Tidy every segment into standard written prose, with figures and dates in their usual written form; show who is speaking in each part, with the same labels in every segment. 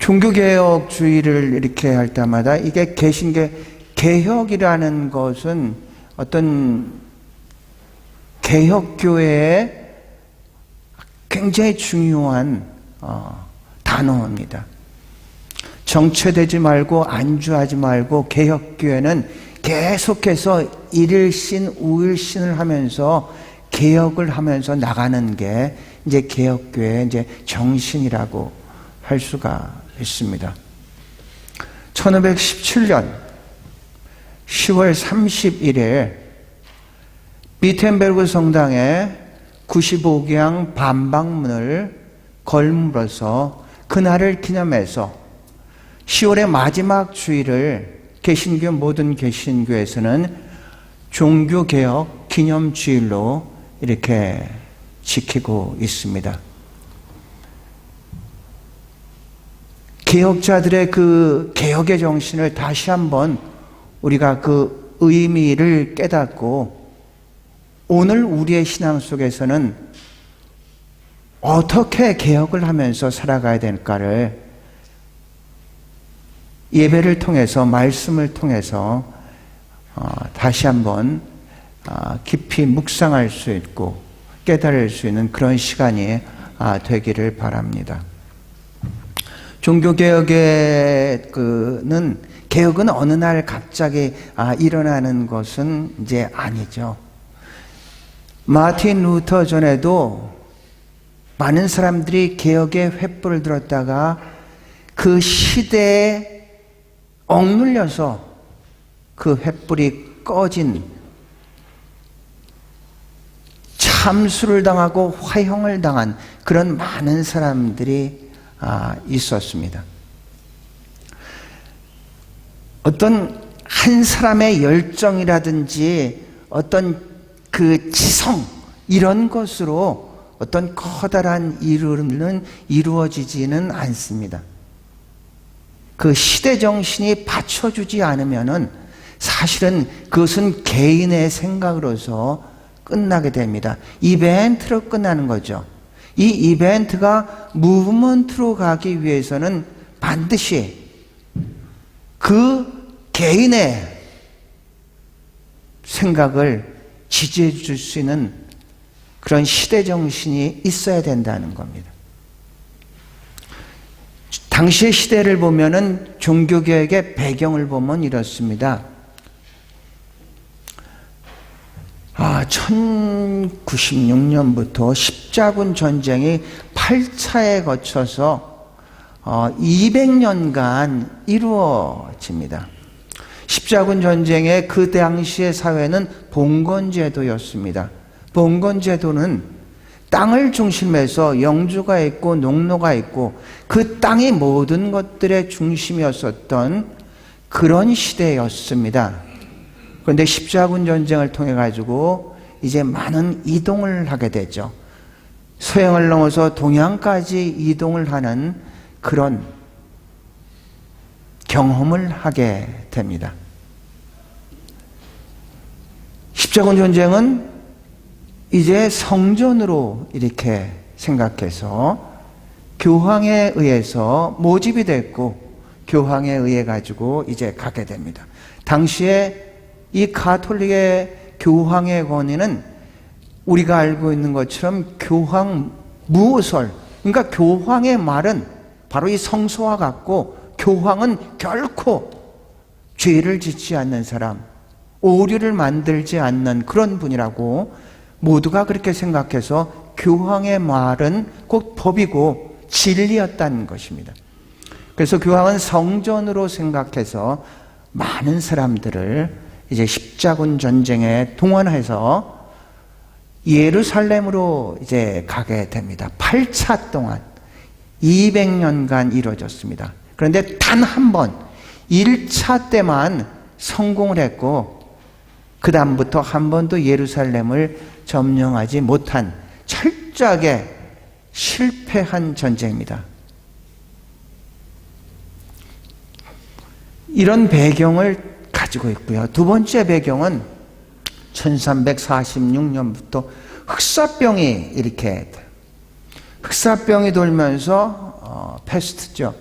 Speaker 1: 종교개혁주의를 이렇게 할 때마다 이게 개혁이라는 것은 어떤 개혁교회의 굉장히 중요한 단어입니다. 정체되지 말고 안주하지 말고 개혁교회는 계속해서 일일신, 우일신을 하면서 개혁을 하면서 나가는 게 이제 개혁교회의 이제 정신이라고 할 수가 있습니다. 1517년 10월 30일에 비텐베르그 성당에 95개양 반박문을 걸물어서 그날을 기념해서 10월의 마지막 주일을 개신교 모든 개신교에서는 종교개혁 기념주일로 이렇게 지키고 있습니다. 개혁자들의 그 개혁의 정신을 다시 한번 우리가 그 의미를 깨닫고 오늘 우리의 신앙 속에서는 어떻게 개혁을 하면서 살아가야 될까를 예배를 통해서 말씀을 통해서 다시 한번 깊이 묵상할 수 있고 깨달을 수 있는 그런 시간이 되기를 바랍니다. 개혁은 어느 날 갑자기 일어나는 것은 이제 아니죠. 마틴 루터 전에도 많은 사람들이 개혁의 횃불을 들었다가 그 시대에 억눌려서 그 횃불이 꺼진, 참수를 당하고 화형을 당한 그런 많은 사람들이 있었습니다. 어떤 한 사람의 열정이라든지 어떤 그 지성 이런 것으로 어떤 커다란 이루는 이루어지지는 않습니다. 그 시대 정신이 받쳐주지 않으면은 사실은 그것은 개인의 생각으로서 끝나게 됩니다. 이벤트로 끝나는 거죠. 이 이벤트가 무브먼트로 가기 위해서는 반드시 그 개인의 생각을 지지해 줄 수 있는 그런 시대 정신이 있어야 된다는 겁니다. 당시의 시대를 보면은 종교개혁의 배경을 보면 이렇습니다. 1096년부터 십자군 전쟁이 8차에 거쳐서 200년간 이루어집니다. 십자군 전쟁의 그 당시의 사회는 봉건제도였습니다. 봉건제도는 땅을 중심해서 영주가 있고 농노가 있고 그 땅이 모든 것들의 중심이었었던 그런 시대였습니다. 그런데 십자군 전쟁을 통해 가지고 이제 많은 이동을 하게 되죠. 서양을 넘어서 동양까지 이동을 하는 그런 경험을 하게 됩니다. 십자군 전쟁은 이제 성전으로 이렇게 생각해서 교황에 의해서 모집이 됐고 교황에 의해 가지고 이제 가게 됩니다. 당시에 이 가톨릭의 교황의 권위는 우리가 알고 있는 것처럼 교황 무오설, 그러니까 교황의 말은 바로 이 성서와 같고 교황은 결코 죄를 짓지 않는 사람, 오류를 만들지 않는 그런 분이라고 모두가 그렇게 생각해서 교황의 말은 곧 법이고 진리였다는 것입니다. 그래서 교황은 성전으로 생각해서 많은 사람들을 이제 십자군 전쟁에 동원해서 예루살렘으로 이제 가게 됩니다. 8차 동안 200년간 이루어졌습니다. 그런데 단 한 번 1차 때만 성공을 했고 그 다음부터 한 번도 예루살렘을 점령하지 못한 철저하게 실패한 전쟁입니다. 이런 배경을 가지고 있고요. 두 번째 배경은 1346년부터 흑사병이 이렇게 흑사병이 돌면서 패스트죠.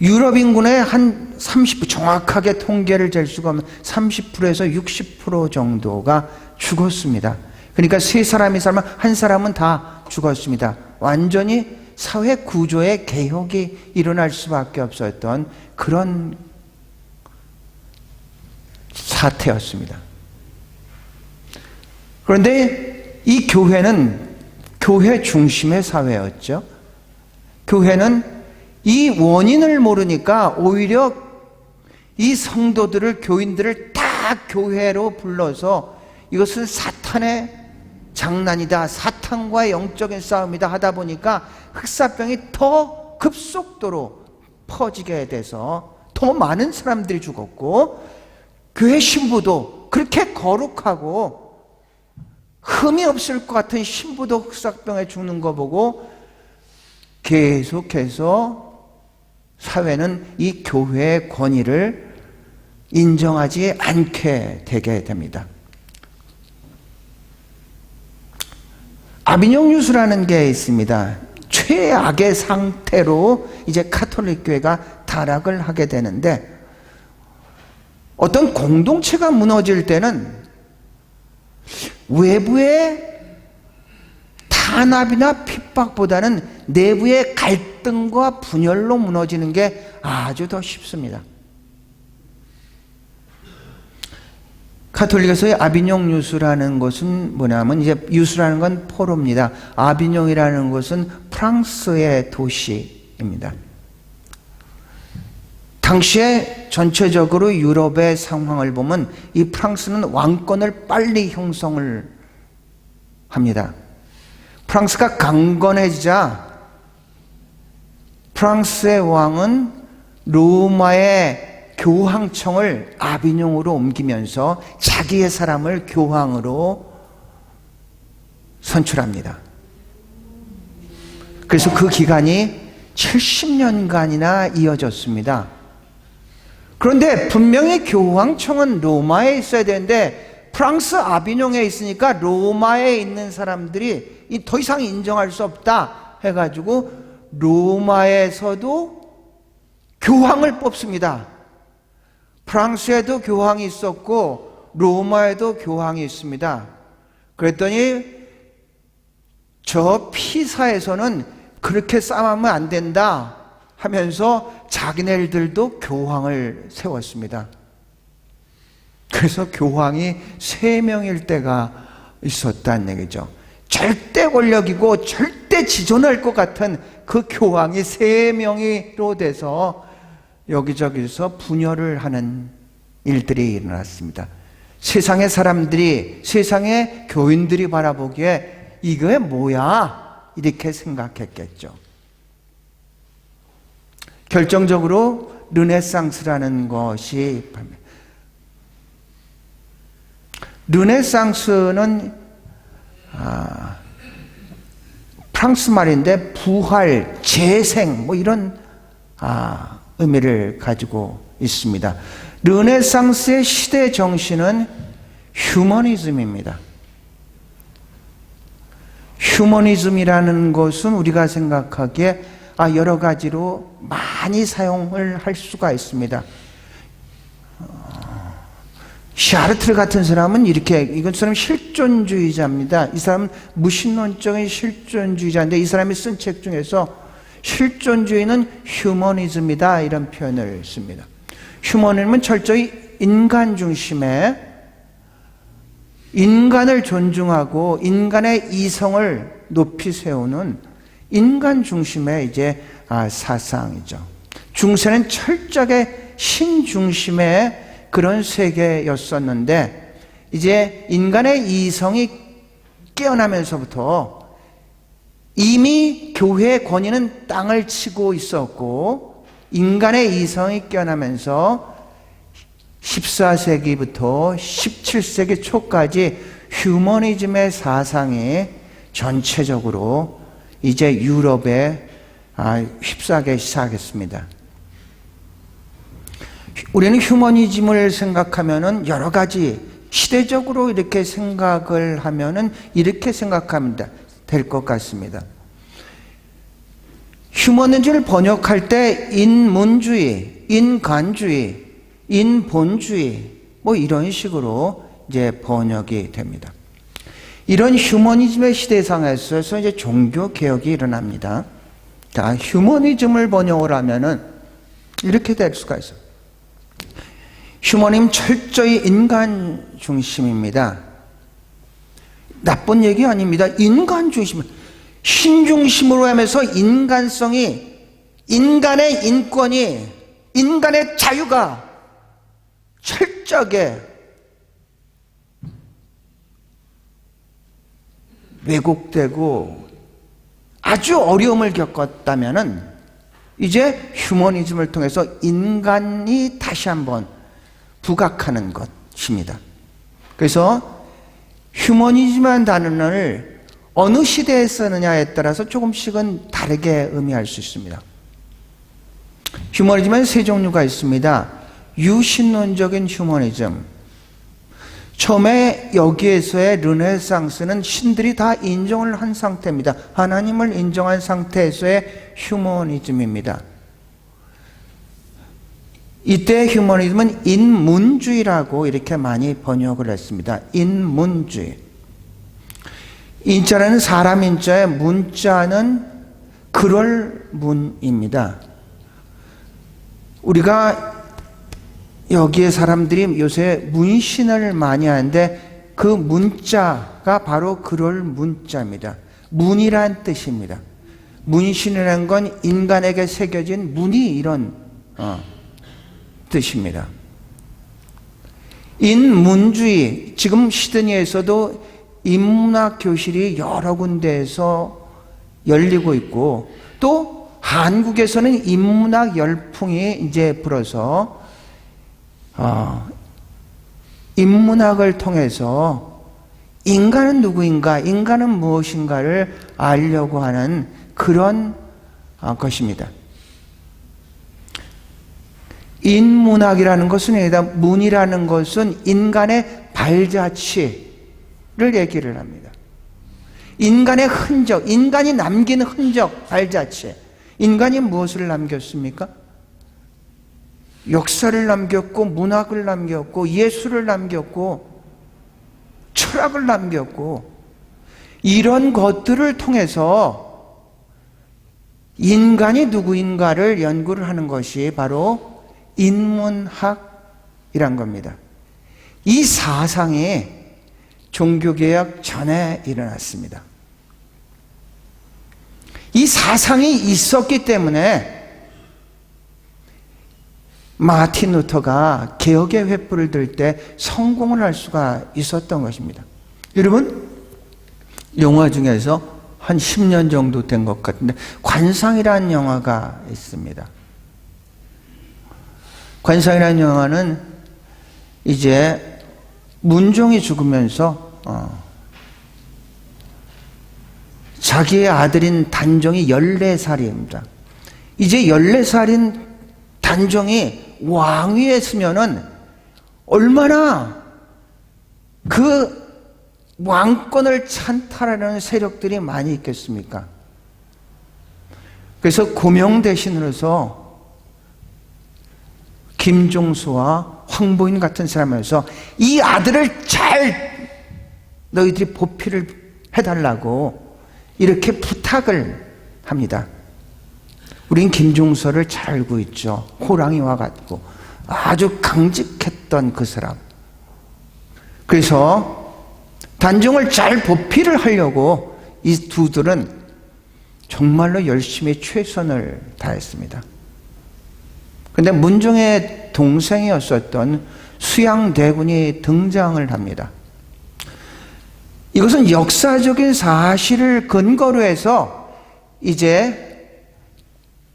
Speaker 1: 유럽 인구의 한 30%, 정확하게 통계를 잴 수가 없는 30%에서 60% 정도가 죽었습니다. 그러니까 세 사람이 살면 한 사람은 다 죽었습니다. 완전히 사회 구조의 개혁이 일어날 수밖에 없었던 그런 사태였습니다. 그런데 이 교회는 교회 중심의 사회였죠. 교회는 이 원인을 모르니까 오히려 이 성도들을, 교인들을 다 교회로 불러서 이것은 사탄의 장난이다, 사탄과의 영적인 싸움이다 하다 보니까 흑사병이 더 급속도로 퍼지게 돼서 더 많은 사람들이 죽었고, 교회 신부도 그렇게 거룩하고 흠이 없을 것 같은 신부도 흑사병에 죽는 거 보고 계속해서 사회는 이 교회의 권위를 인정하지 않게 되게 됩니다. 아비뇽 유수라는 게 있습니다. 최악의 상태로 이제 가톨릭 교회가 타락을 하게 되는데, 어떤 공동체가 무너질 때는 외부의 탄압이나 핍박보다는 내부의 갈등과 분열로 무너지는 게 아주 더 쉽습니다. 가톨릭에서의 아비뇽 유수라는 것은 뭐냐면, 이제 유수라는 건 포로입니다. 아비뇽이라는 것은 프랑스의 도시입니다. 당시에 전체적으로 유럽의 상황을 보면 이 프랑스는 왕권을 빨리 형성을 합니다. 프랑스가 강건해지자 프랑스의 왕은 로마의 교황청을 아비뇽으로 옮기면서 자기의 사람을 교황으로 선출합니다. 그래서 그 기간이 70년간이나 이어졌습니다. 그런데 분명히 교황청은 로마에 있어야 되는데 프랑스 아비뇽에 있으니까 로마에 있는 사람들이 더 이상 인정할 수 없다 해가지고 로마에서도 교황을 뽑습니다. 프랑스에도 교황이 있었고 로마에도 교황이 있습니다. 그랬더니 저 피사에서는 그렇게 싸우면 안 된다 하면서 자기네들도 교황을 세웠습니다. 그래서 교황이 3명일 때가 있었다는 얘기죠. 절대 권력이고 절대 지존할 것 같은 그 교황이 3명이로 돼서 여기저기서 분열을 하는 일들이 일어났습니다. 세상의 사람들이, 세상의 교인들이 바라보기에 이게 뭐야? 이렇게 생각했겠죠. 결정적으로 르네상스라는 것이, 르네상스는 프랑스 말인데 부활, 재생 뭐 이런 의미를 가지고 있습니다. 르네상스의 시대 정신은 휴머니즘입니다. 휴머니즘이라는 것은 우리가 생각하기에 여러 가지로 많이 사용을 할 수가 있습니다. 샤르트르 같은 사람은 이렇게, 이건 사람 실존주의자입니다. 이 사람은 무신론적인 실존주의자인데 이 사람이 쓴 책 중에서 실존주의는 휴머니즘이다 이런 표현을 씁니다. 휴머니즘은 철저히 인간 중심의, 인간을 존중하고 인간의 이성을 높이 세우는 인간 중심의 이제 사상이죠. 중세는 철저하게 신 중심의 그런 세계였었는데 이제 인간의 이성이 깨어나면서부터 이미 교회의 권위는 땅을 치고 있었고 인간의 이성이 깨어나면서 14세기부터 17세기 초까지 휴머니즘의 사상이 전체적으로 이제 유럽에 휩싸기 시작했습니다. 우리는 휴머니즘을 생각하면은 여러 가지 시대적으로 이렇게 생각을 하면은 이렇게 생각하면 될 것 같습니다. 휴머니즘을 번역할 때 인문주의, 인간주의, 인본주의 뭐 이런 식으로 이제 번역이 됩니다. 이런 휴머니즘의 시대상에서 이제 종교 개혁이 일어납니다. 자, 휴머니즘을 번역을 하면은 이렇게 될 수가 있어요. 휴머니즘 철저히 인간 중심입니다. 나쁜 얘기 아닙니다. 인간 중심. 신중심으로 하면서 인간성이, 인간의 인권이, 인간의 자유가 철저하게 왜곡되고 아주 어려움을 겪었다면은 이제 휴머니즘을 통해서 인간이 다시 한번 부각하는 것입니다. 그래서 휴머니즘이라는 단어를 어느 시대에 쓰느냐에 따라서 조금씩은 다르게 의미할 수 있습니다. 휴머니즘은 세 종류가 있습니다. 유신론적인 휴머니즘. 처음에 여기에서의 르네상스는 신들이 다 인정을 한 상태입니다. 하나님을 인정한 상태에서의 휴머니즘입니다. 이때 휴머니즘은 인문주의라고 이렇게 많이 번역을 했습니다. 인문주의. 인자라는 사람 인자의 문자는 그럴 문입니다. 우리가 여기에 사람들이 요새 문신을 많이 하는데 그 문자가 바로 그럴 문자입니다. 문이란 뜻입니다. 문신이라는 건 인간에게 새겨진 문이 이런 뜻입니다. 인문주의, 지금 시드니에서도 인문학 교실이 여러 군데에서 열리고 있고 또 한국에서는 인문학 열풍이 이제 불어서 인문학을 통해서 인간은 누구인가, 인간은 무엇인가를 알려고 하는 그런 것입니다. 인문학이라는 것은 일단 문이라는 것은 인간의 발자취를 얘기를 합니다. 인간의 흔적, 인간이 남긴 흔적, 발자취. 인간이 무엇을 남겼습니까? 역사를 남겼고 문학을 남겼고 예술을 남겼고 철학을 남겼고 이런 것들을 통해서 인간이 누구인가를 연구를 하는 것이 바로 인문학이란 겁니다. 이 사상이 종교개혁 전에 일어났습니다. 이 사상이 있었기 때문에 마틴 루터가 개혁의 횃불을 들 때 성공을 할 수가 있었던 것입니다. 여러분, 영화 중에서 한 10년 정도 된 것 같은데 관상이라는 영화가 있습니다. 관상이라는 영화는 이제 문종이 죽으면서 자기의 아들인 단종이 14살입니다. 이제 14살인 단종이 왕위에 서면은 얼마나 그 왕권을 찬탈하는 세력들이 많이 있겠습니까? 그래서 고명 대신으로서 김종수와 황보인 같은 사람에서 이 아들을 잘 너희들이 보필을 해달라고 이렇게 부탁을 합니다. 우린 김종서를 잘 알고 있죠. 호랑이와 같고 아주 강직했던 그 사람. 그래서 단종을 잘 보필을 하려고 이 두들은 정말로 열심히 최선을 다했습니다. 그런데 문종의 동생이었었던 수양대군이 등장을 합니다. 이것은 역사적인 사실을 근거로 해서 이제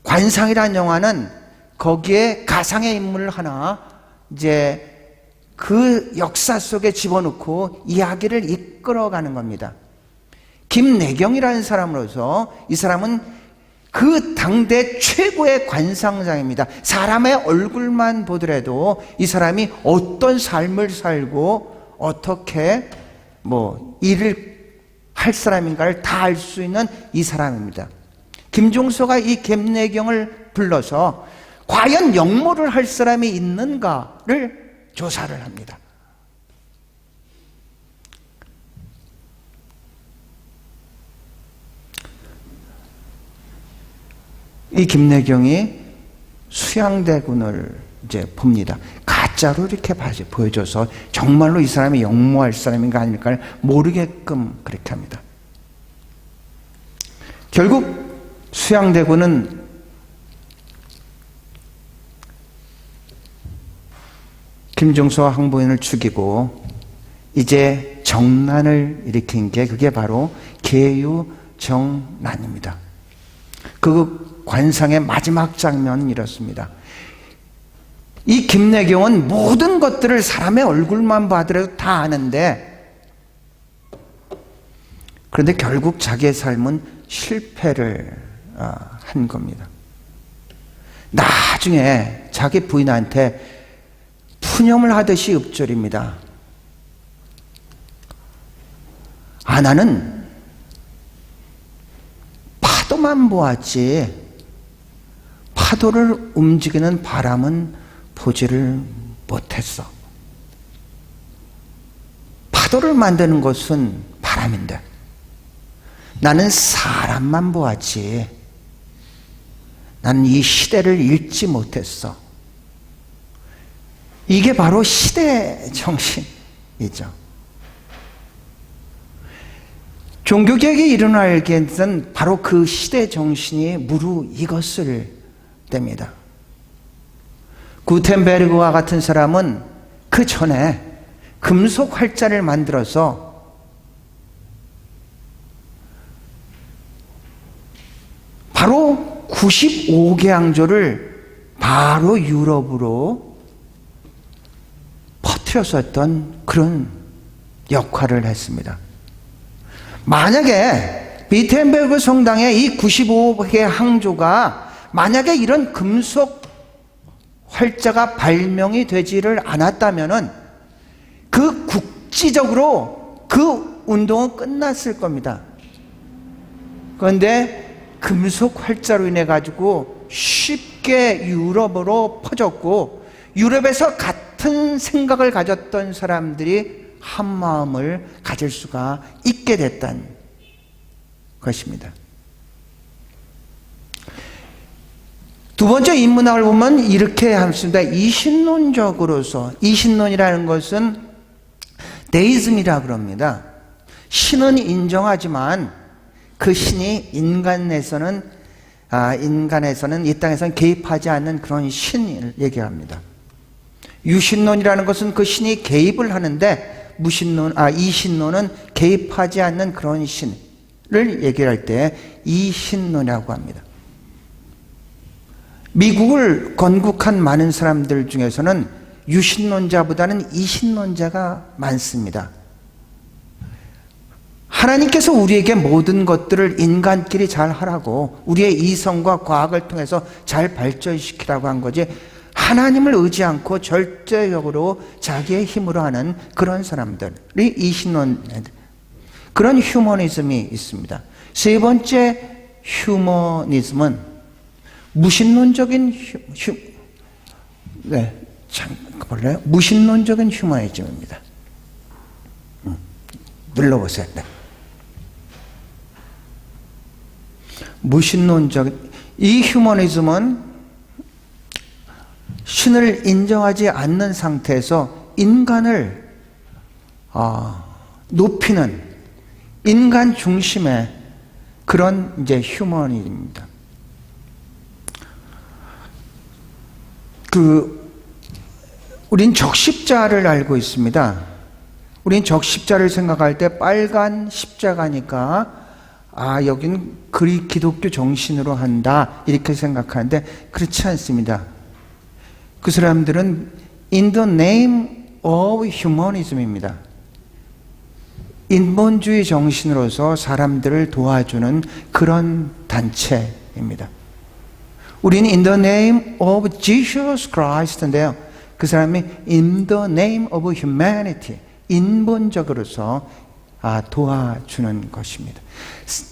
Speaker 1: 관상이라는 영화는 거기에 가상의 인물을 하나 이제 그 역사 속에 집어넣고 이야기를 이끌어가는 겁니다. 김내경이라는 사람으로서 이 사람은 그 당대 최고의 관상장입니다. 사람의 얼굴만 보더라도 이 사람이 어떤 삶을 살고 어떻게 일을 할 사람인가를 다 알 수 있는 이 사람입니다. 김종서가 이 갭내경을 불러서 과연 역모를 할 사람이 있는가를 조사를 합니다. 이 김내경이 수양대군을 이제 봅니다. 가짜로 이렇게 보여줘서 정말로 이 사람이 역모할 사람인가 아닐까를 모르게끔 그렇게 합니다. 결국 수양대군은 김종서와 황보인을 죽이고 이제 정난을 일으킨 게 그게 바로 계유정난입니다. 그 관상의 마지막 장면은 이렇습니다. 이 김내경은 모든 것들을 사람의 얼굴만 봐더라도 다 아는데, 그런데 결국 자기의 삶은 실패를 한 겁니다. 나중에 자기 부인한테 푸념을 하듯이 읊조립니다. 나는 파도만 보았지 파도를 움직이는 바람은 보지를 못했어. 파도를 만드는 것은 바람인데 나는 사람만 보았지 나는 이 시대를 읽지 못했어. 이게 바로 시대 정신이죠. 종교개혁이 일어날 때는 바로 그 시대 정신이 무르익었을 때입니다. 구텐베르그와 같은 사람은 그 전에 금속 활자를 만들어서 바로 95개항조를 바로 유럽으로 퍼뜨렸었던 그런 역할을 했습니다. 만약에 비텐베르그 성당의 이 95개 항조가 만약에 이런 금속 활자가 발명이 되지를 않았다면은 그 국지적으로 그 운동은 끝났을 겁니다. 그런데 금속 활자로 인해 가지고 쉽게 유럽으로 퍼졌고 유럽에서 같은 생각을 가졌던 사람들이 한 마음을 가질 수가 있게 됐다는 것입니다. 두 번째 인문학을 보면 이렇게 합니다. 이신론적으로서, 이신론이라는 것은 데이즘이라 그럽니다. 신은 인정하지만 그 신이 인간에서는 이 땅에서는 개입하지 않는 그런 신을 얘기합니다. 유신론이라는 것은 그 신이 개입을 하는데 이신론은 개입하지 않는 그런 신을 얘기할 때 이신론이라고 합니다. 미국을 건국한 많은 사람들 중에서는 유신론자보다는 이신론자가 많습니다. 하나님께서 우리에게 모든 것들을 인간끼리 잘 하라고 우리의 이성과 과학을 통해서 잘 발전시키라고 한 거지 하나님을 의지 않고 절대적으로 자기의 힘으로 하는 그런 사람들이 이신론, 그런 휴머니즘이 있습니다. 세 번째 휴머니즘은 무신론적인 무신론적인 휴머니즘입니다. 눌러보세요. 네. 무신론적인 이 휴머니즘은 신을 인정하지 않는 상태에서 인간을 높이는 인간 중심의 그런 이제 휴머니즘입니다. 우린 적십자를 알고 있습니다. 우린 적십자를 생각할 때 빨간 십자가니까 여긴 기독교 정신으로 한다 이렇게 생각하는데 그렇지 않습니다. 그 사람들은 in the name of humanism입니다. 인본주의 정신으로서 사람들을 도와주는 그런 단체입니다. 우리는 in the name of Jesus Christ인데요. 그 사람이 in the name of humanity, 인본적으로서 도와주는 것입니다.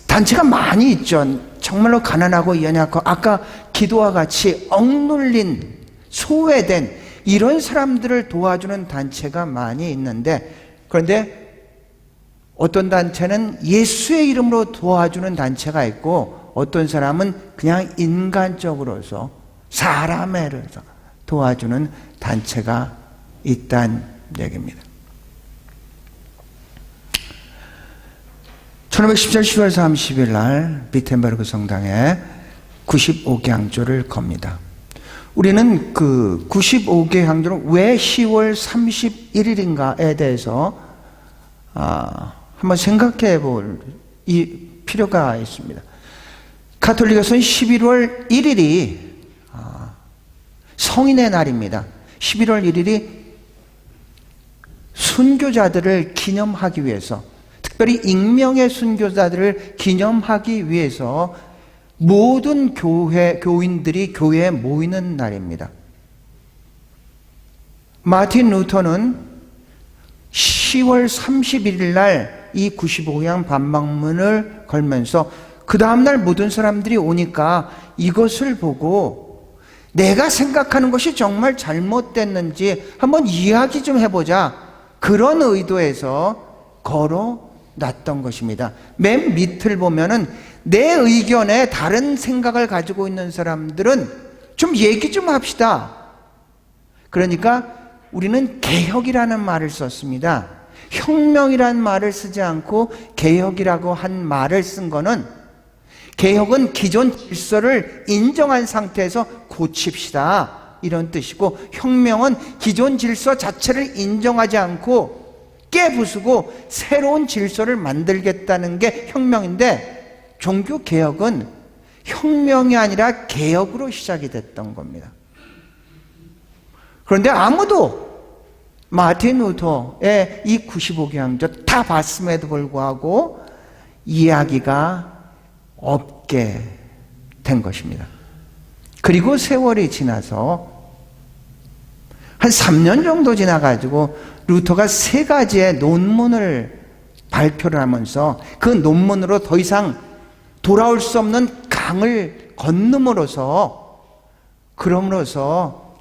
Speaker 1: 단체가 많이 있죠. 정말로 가난하고 연약하고 아까 기도와 같이 억눌린, 소외된 이런 사람들을 도와주는 단체가 많이 있는데, 그런데 어떤 단체는 예수의 이름으로 도와주는 단체가 있고, 어떤 사람은 그냥 인간적으로서 사람을 도와주는 단체가 있다는 얘기입니다. 1517년 10월 30일 날 비텐베르크 성당에 95개 항조를 겁니다. 우리는 그 95개 항조는 왜 10월 31일인가에 대해서 한번 생각해 볼 필요가 있습니다. 가톨릭에서는 11월 1일이 성인의 날입니다. 11월 1일이 순교자들을 기념하기 위해서, 특별히 익명의 순교자들을 기념하기 위해서 모든 교인들이 교회에 모이는 날입니다. 마틴 루터는 10월 31일 날 이 95양 반박문을 걸면서 그 다음날 모든 사람들이 오니까 이것을 보고 내가 생각하는 것이 정말 잘못됐는지 한번 이야기 좀 해보자, 그런 의도에서 걸어놨던 것입니다. 맨 밑을 보면은 내 의견에 다른 생각을 가지고 있는 사람들은 좀 얘기 좀 합시다. 그러니까 우리는 개혁이라는 말을 썼습니다. 혁명이라는 말을 쓰지 않고 개혁이라고 한 말을 쓴 거는, 개혁은 기존 질서를 인정한 상태에서 고칩시다 이런 뜻이고, 혁명은 기존 질서 자체를 인정하지 않고 깨부수고 새로운 질서를 만들겠다는 게 혁명인데, 종교개혁은 혁명이 아니라 개혁으로 시작이 됐던 겁니다. 그런데 아무도 마틴 루터의 이 95개 항조 다 봤음에도 불구하고 이야기가 없게 된 것입니다. 그리고 세월이 지나서 한 3년 정도 지나가지고 루터가 3가지의 논문을 발표를 하면서 그 논문으로 더 이상 돌아올 수 없는 강을 건너므로써, 그럼으로써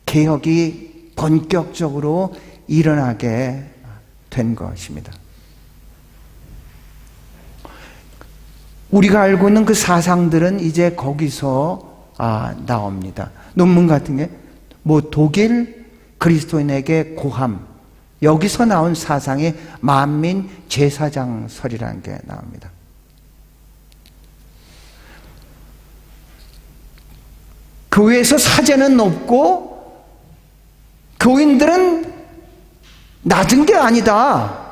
Speaker 1: 개혁이 본격적으로 일어나게 된 것입니다. 우리가 알고 있는 그 사상들은 이제 거기서 나옵니다. 논문 같은 게 독일 그리스도인에게 고함, 여기서 나온 사상이 만민 제사장설이라는 게 나옵니다. 교회에서 사제는 높고 교인들은 낮은 게 아니다.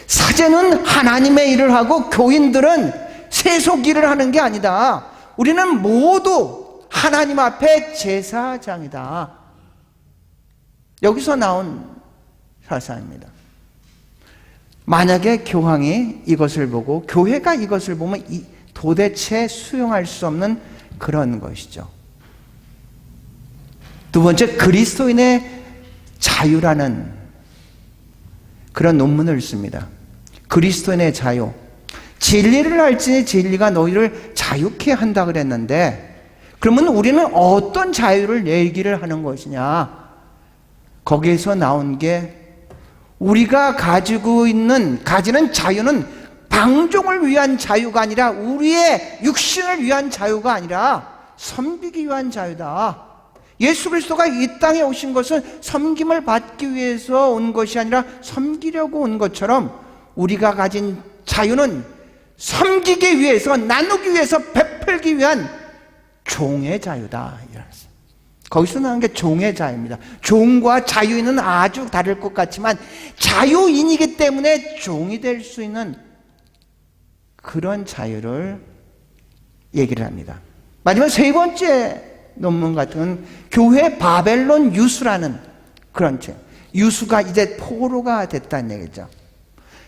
Speaker 1: 사제는 하나님의 일을 하고 교인들은 세속 일을 하는 게 아니다. 우리는 모두 하나님 앞에 제사장이다. 여기서 나온 사상입니다. 만약에 교황이 이것을 보고, 교회가 이것을 보면 도대체 수용할 수 없는 그런 것이죠. 두 번째, 그리스도인의 자유라는 그런 논문을 씁니다. 그리스도인의 자유. 진리를 알지니 진리가 너희를 자유케 한다 그랬는데, 그러면 우리는 어떤 자유를 얘기를 하는 것이냐? 거기에서 나온 게, 우리가 가지는 자유는 방종을 위한 자유가 아니라, 우리의 육신을 위한 자유가 아니라 섬기기 위한 자유다. 예수 그리스도가 이 땅에 오신 것은 섬김을 받기 위해서 온 것이 아니라 섬기려고 온 것처럼, 우리가 가진 자유는 섬기기 위해서, 나누기 위해서, 베풀기 위한 종의 자유다. 거기서 나온 게 종의 자유입니다. 종과 자유인은 아주 다를 것 같지만 자유인이기 때문에 종이 될 수 있는 그런 자유를 얘기를 합니다. 마지막 3번째 논문 같은 건 교회 바벨론 유수라는 그런 책. 유수가 이제 포로가 됐다는 얘기죠.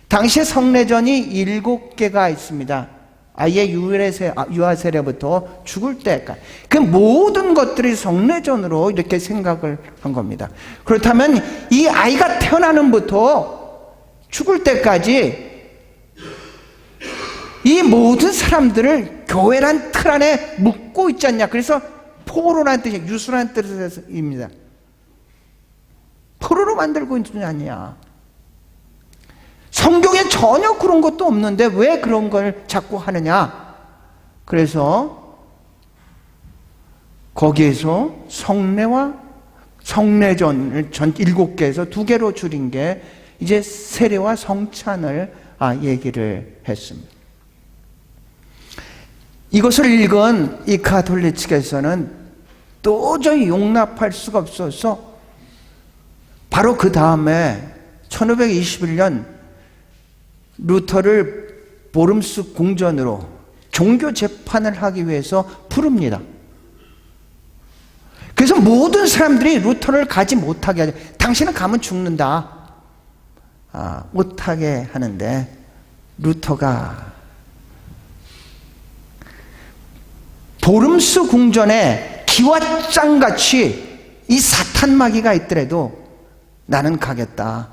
Speaker 1: 당시에 성례전이 7개가 있습니다. 아예 유아세례부터 죽을 때까지. 그 모든 것들이 성례전으로 이렇게 생각을 한 겁니다. 그렇다면 이 아이가 태어나는부터 죽을 때까지 이 모든 사람들을 교회란 틀 안에 묶고 있지 않냐. 그래서 포로란 뜻이, 유수란 뜻입니다. 포로로 만들고 있는 게 아니야. 성경에 전혀 그런 것도 없는데 왜 그런 걸 자꾸 하느냐. 그래서 거기에서 성례와 성례전을 전 7개에서 2개로 줄인 게 이제 세례와 성찬을 얘기를 했습니다. 이것을 읽은 이 가톨릭 측에서는 도저히 용납할 수가 없어서 바로 그 다음에 1521년 루터를 보름스 궁전으로 종교 재판을 하기 위해서 부릅니다. 그래서 모든 사람들이 루터를 가지 못하게 하죠. 당신은 가면 죽는다. 못하게 하는데 루터가 보름스 궁전에 기와장같이 이 사탄마귀가 있더라도 나는 가겠다.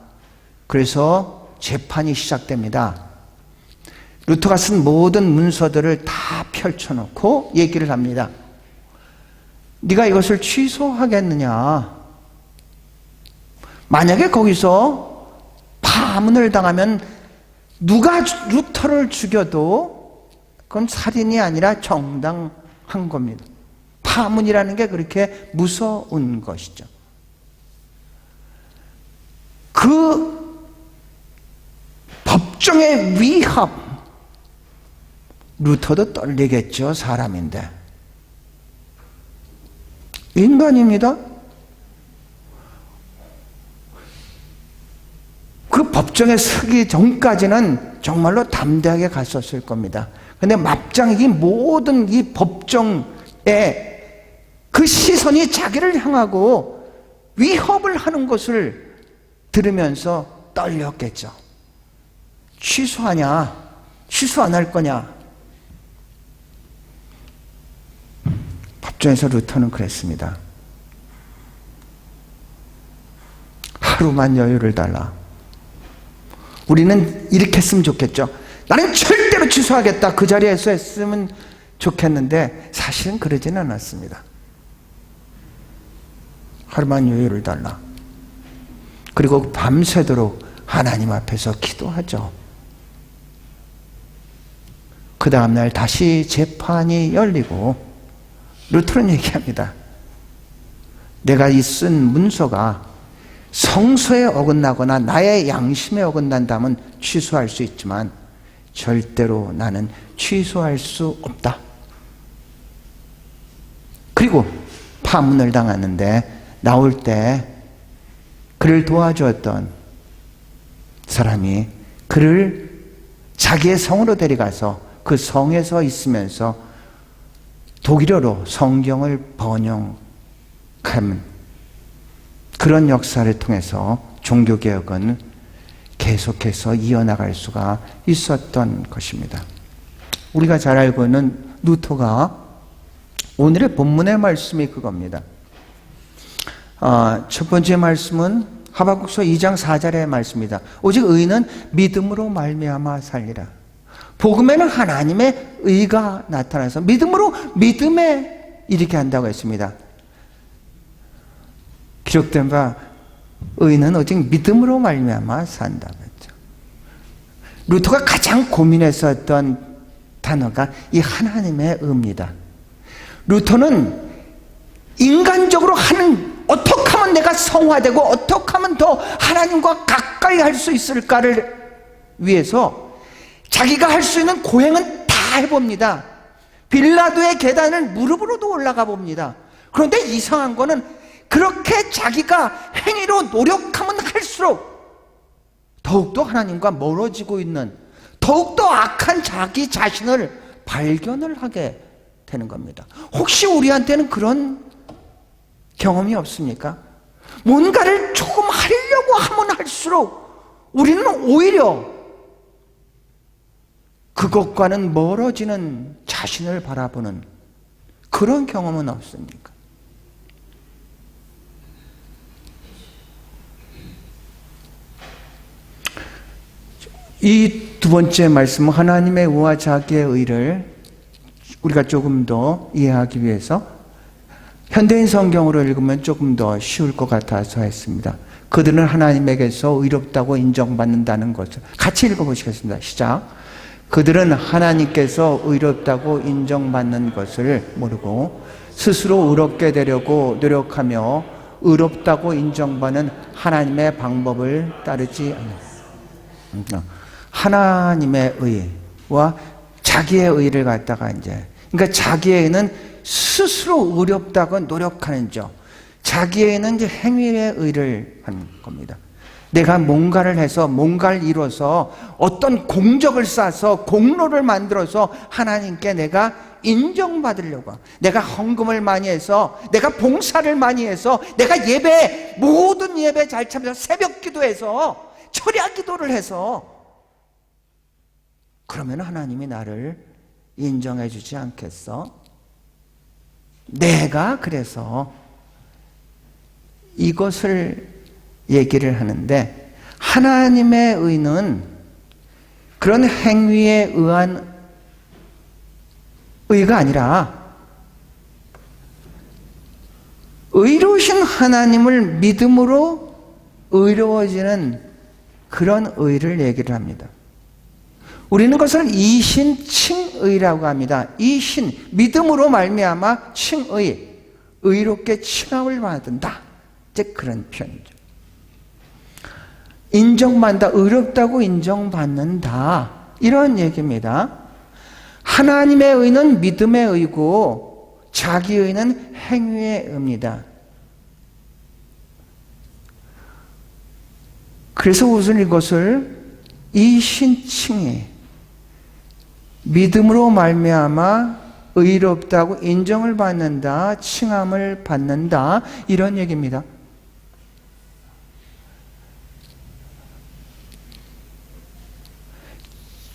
Speaker 1: 그래서 재판이 시작됩니다. 루터가 쓴 모든 문서들을 다 펼쳐놓고 얘기를 합니다. 네가 이것을 취소하겠느냐? 만약에 거기서 파문을 당하면 누가 루터를 죽여도 그건 살인이 아니라 정당한 겁니다. 파문이라는 게 그렇게 무서운 것이죠. 그 법정의 위협, 루터도 떨리겠죠. 사람인데. 인간입니다. 그 법정에 서기 전까지는 정말로 담대하게 갔었을 겁니다. 근데 막장 이 모든 이 법정에 그 시선이 자기를 향하고 위협을 하는 것을 들으면서 떨렸겠죠. 취소하냐? 취소 안 할 거냐? 법정에서 루터는 그랬습니다. 하루만 여유를 달라. 우리는 이렇게 했으면 좋겠죠. 나는 절대로 취소하겠다. 그 자리에서 했으면 좋겠는데 사실은 그러지는 않았습니다. 하루만 여유를 달라. 그리고 밤새도록 하나님 앞에서 기도하죠. 그 다음날 다시 재판이 열리고 루터는 얘기합니다. 내가 이 쓴 문서가 성서에 어긋나거나 나의 양심에 어긋난다면 취소할 수 있지만 절대로 나는 취소할 수 없다. 그리고 파문을 당하는데 나올 때 그를 도와주었던 사람이 그를 자기의 성으로 데려가서 그 성에서 있으면서 독일어로 성경을 번역하는 그런 역사를 통해서 종교개혁은 계속해서 이어나갈 수가 있었던 것입니다. 우리가 잘 알고 있는 루터가 오늘의 본문의 말씀이 그겁니다. 첫 번째 말씀은 하박국서 2장 4절의 말씀입니다. 오직 의인은 믿음으로 말미암아 살리라. 복음에는 하나님의 의가 나타나서 믿음으로 믿음에 이르게 한다고 했습니다. 기록된 바 의인은 오직 믿음으로 말미암아 산다고 했죠. 루터가 가장 고민했었던 단어가 이 하나님의 의입니다. 루터는 인간적으로 하는 어떻게 하면 내가 성화되고 어떻게 하면 더 하나님과 가까이 할 수 있을까를 위해서 자기가 할 수 있는 고행은 다 해봅니다. 빌라도의 계단을 무릎으로도 올라가 봅니다. 그런데 이상한 거는 그렇게 자기가 행위로 노력하면 할수록 더욱더 하나님과 멀어지고 있는, 더욱더 악한 자기 자신을 발견을 하게 되는 겁니다. 혹시 우리한테는 그런 경험이 없습니까? 뭔가를 조금 하려고 하면 할수록 우리는 오히려 그것과는 멀어지는 자신을 바라보는 그런 경험은 없습니까? 이 두 번째 말씀은 하나님의 의와 자기의 의를 우리가 조금 더 이해하기 위해서 현대인 성경으로 읽으면 조금 더 쉬울 것 같아서 했습니다. 그들은 하나님에게서 의롭다고 인정받는다는 것을 같이 읽어보시겠습니다. 시작. 그들은 하나님께서 의롭다고 인정받는 것을 모르고 스스로 의롭게 되려고 노력하며 의롭다고 인정받는 하나님의 방법을 따르지 않는다. 하나님의 의와 자기의 의를 갖다가 그러니까 자기의 의는 스스로 의롭다고 노력하는 점, 자기의 의는 이제 행위의 의를 하는 겁니다. 내가 뭔가를 해서 뭔가를 이뤄서 어떤 공적을 쌓아서 공로를 만들어서 하나님께 내가 인정받으려고, 내가 헌금을 많이 해서, 내가 봉사를 많이 해서, 내가 모든 예배 잘 참여해서 새벽 기도해서 철야 기도를 해서, 그러면 하나님이 나를 인정해 주지 않겠어? 내가 그래서 이것을 얘기를 하는데, 하나님의 의는 그런 행위에 의한 의가 아니라 의로우신 하나님을 믿음으로 의로워지는 그런 의를 얘기를 합니다. 우리는 그것을 이신칭의라고 합니다. 이신, 믿음으로 말미암아 칭의, 의롭게 칭함을 받는다. 이제 그런 표현이죠. 인정받는다, 의롭다고 인정받는다, 이런 얘기입니다. 하나님의 의는 믿음의 의고 자기 의는 행위의 의입니다. 그래서 우선 이것을 이신칭의, 믿음으로 말미암아 의롭다고 인정을 받는다, 칭함을 받는다, 이런 얘기입니다.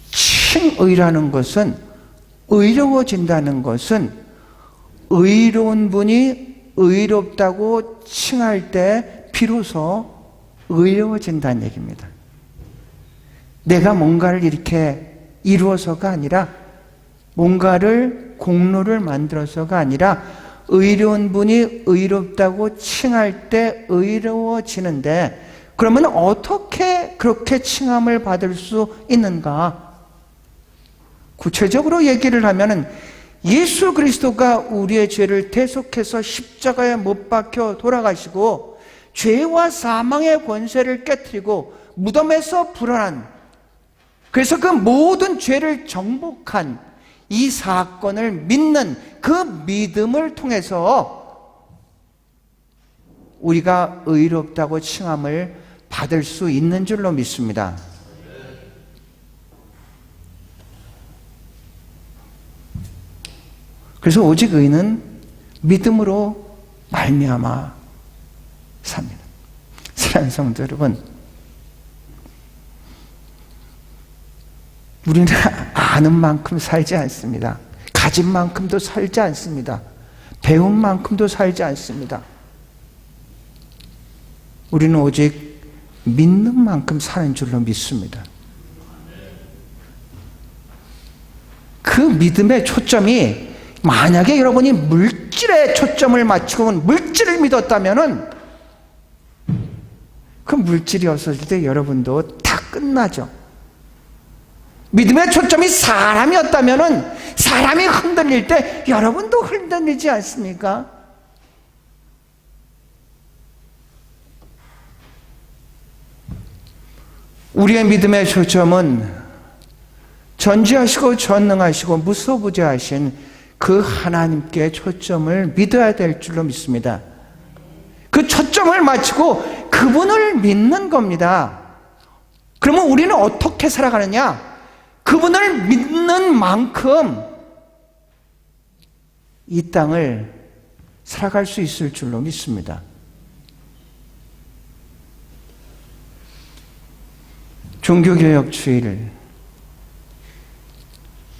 Speaker 1: 칭의라는 것은, 의로워진다는 것은 의로운 분이 의롭다고 칭할 때 비로소 의로워진다는 얘기입니다. 내가 뭔가를 이렇게 이루어서가 아니라, 뭔가를 공로를 만들어서가 아니라 의로운 분이 의롭다고 칭할 때 의로워지는데, 그러면 어떻게 그렇게 칭함을 받을 수 있는가? 구체적으로 얘기를 하면은 예수 그리스도가 우리의 죄를 대속해서 십자가에 못 박혀 돌아가시고 죄와 사망의 권세를 깨트리고 무덤에서 불어난, 그래서 그 모든 죄를 정복한 이 사건을 믿는 그 믿음을 통해서 우리가 의롭다고 칭함을 받을 수 있는 줄로 믿습니다. 그래서 오직 의는 믿음으로 말미암아 삽니다. 사랑하는 성도 여러분, 우리는 아는 만큼 살지 않습니다. 가진 만큼도 살지 않습니다. 배운 만큼도 살지 않습니다. 우리는 오직 믿는 만큼 사는 줄로 믿습니다. 그 믿음의 초점이, 만약에 여러분이 물질에 초점을 맞추고 물질을 믿었다면은 그 물질이 없어질 때 여러분도 다 끝나죠. 믿음의 초점이 사람이었다면은 사람이 흔들릴 때 여러분도 흔들리지 않습니까? 우리의 믿음의 초점은 전지하시고 전능하시고 무소부재하신 그 하나님께 초점을 믿어야 될 줄로 믿습니다. 그 초점을 맞추고 그분을 믿는 겁니다. 그러면 우리는 어떻게 살아가느냐? 그분을 믿는 만큼 이 땅을 살아갈 수 있을 줄로 믿습니다. 종교개혁 주의를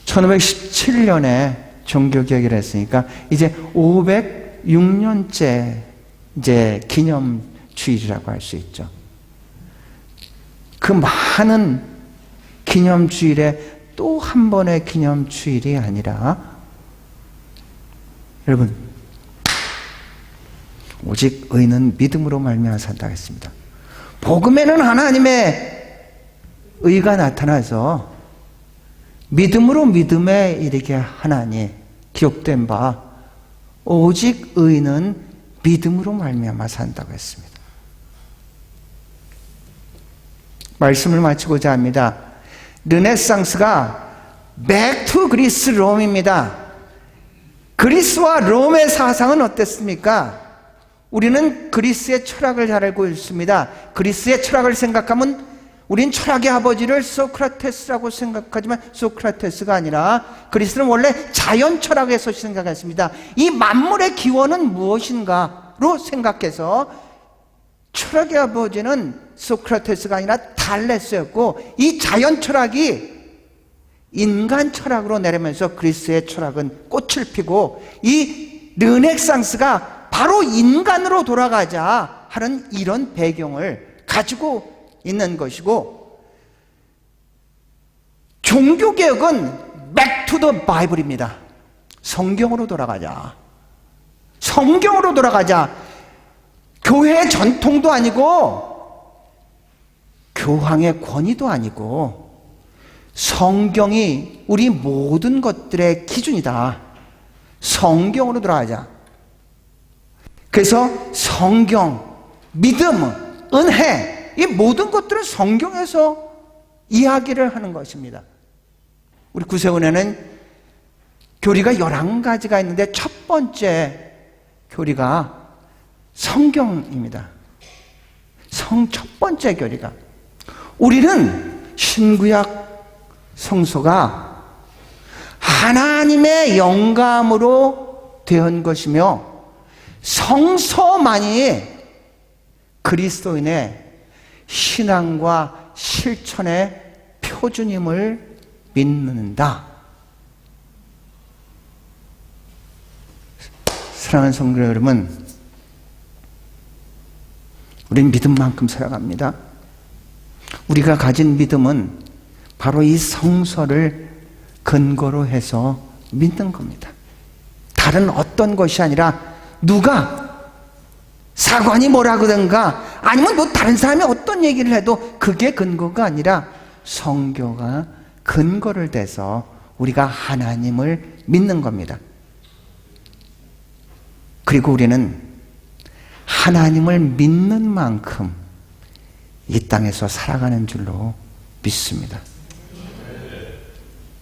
Speaker 1: 1517년에 종교개혁을 했으니까 이제 506년째 이제 기념주일이라고 할 수 있죠. 그 많은 기념주일에 또 한 번의 기념주일이 아니라 여러분, 오직 의인은 믿음으로 말미암아 산다고 했습니다. 복음에는 하나님의 의가 나타나서 믿음으로 믿음에 이르게 하나니 기록된 바 오직 의인은 믿음으로 말미암아 산다고 했습니다. 말씀을 마치고자 합니다. 르네상스가 Back to Greece, 롬입니다. 그리스와 롬의 사상은 어땠습니까? 우리는 그리스의 철학을 잘 알고 있습니다. 그리스의 철학을 생각하면 우린 철학의 아버지를 소크라테스라고 생각하지만 소크라테스가 아니라 그리스는 원래 자연 철학에서 생각했습니다. 이 만물의 기원은 무엇인가로 생각해서 철학의 아버지는 소크라테스가 아니라 달레스였고, 이 자연 철학이 인간 철학으로 내려면서 그리스의 철학은 꽃을 피고, 이 르네상스가 바로 인간으로 돌아가자 하는 이런 배경을 가지고 있는 것이고, 종교개혁은 Back to the Bible입니다. 성경으로 돌아가자. 성경으로 돌아가자. 교회의 전통도 아니고 교황의 권위도 아니고 성경이 우리 모든 것들의 기준이다. 성경으로 돌아가자. 그래서 성경, 믿음, 은혜, 이 모든 것들은 성경에서 이야기를 하는 것입니다. 우리 구세군에는 교리가 11가지가 있는데 첫 번째 교리가 성경입니다. 첫 번째 교리가. 우리는 신구약 성서가 하나님의 영감으로 된 것이며 성서만이 그리스도인의 신앙과 실천의 표준임을 믿는다. 사랑하는 성도 여러분, 우리는 믿음만큼 살아갑니다. 우리가 가진 믿음은 바로 이 성서를 근거로 해서 믿는 겁니다. 다른 어떤 것이 아니라 누가 사관이 뭐라 그러든가 아니면 뭐 다른 사람이 어떤 얘기를 해도 그게 근거가 아니라 성경가 근거를 대서 우리가 하나님을 믿는 겁니다. 그리고 우리는 하나님을 믿는 만큼 이 땅에서 살아가는 줄로 믿습니다.